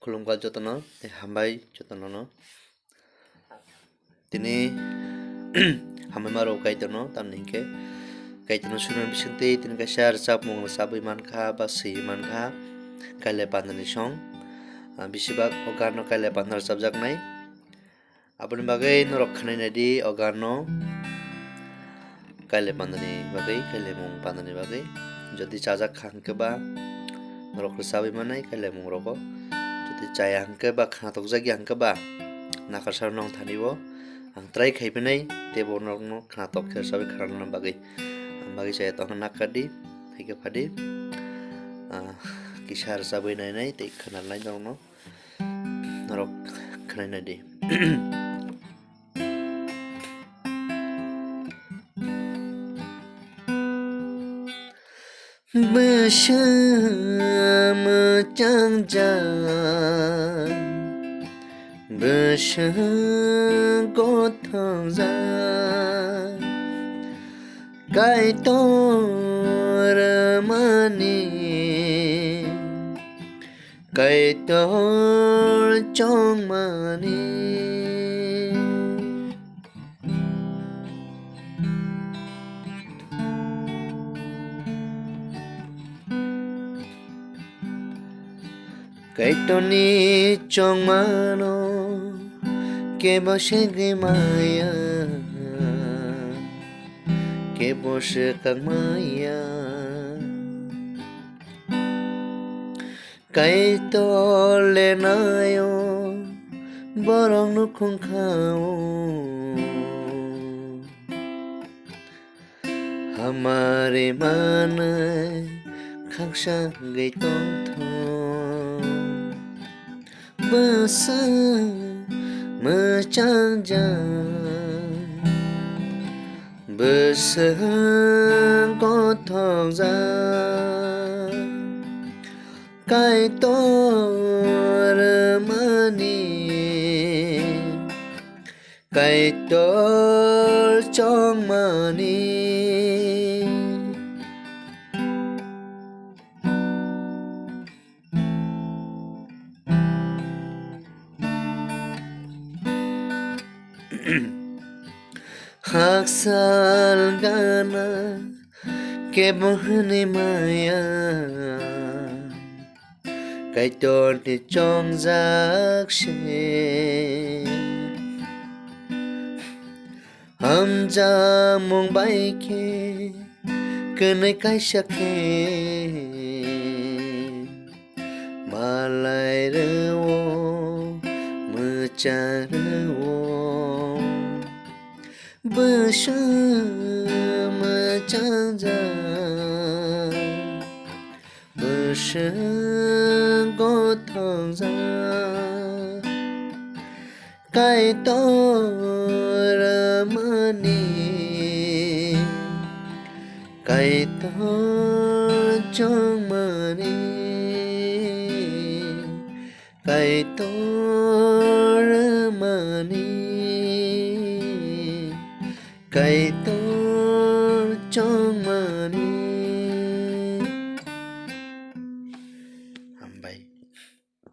Khulumkal jotono hambai jotono no tini hambai maro kaitono tamni hingke kaitono sunan bisingtwi tini kaisa chapmung sabui mankha ba sui mankha kailai pandani song besibak o gaan no kailai panda chapjaknai aboni bagui norok khnai naidi o gaan no kailai pandani bagui kailai mung pandani bagui jodi chajakha hingke ba norok sabui manai kailai mung rogo jodi chaya hingke ba khana tokjagya hingke ba nakasar nong thani o ang try khaibenai tebo norok no khana tokher sabai khana bagui bagi saya tong nakadi haike phadi kisar sabai nai tei khana nai no norok khnai nai di bersama jangan bersegotong zan kai tor mani kai tor chong mani kai toni chong mano ke bose ge maya ke bose kang maya kai tole nayo borong no khong khao hamare man khaksa gai tong thong bersama jangan bersegotong zan kai tor mani kai tor chong mani haksal gana ke bohne maya kai tor ni chong jak she ham ja mong bai ke kenai kai shake malai re wo mechar wo bersama jangan bersegotong zan kai tor mani kai tor chong mani kai tor mani kai tor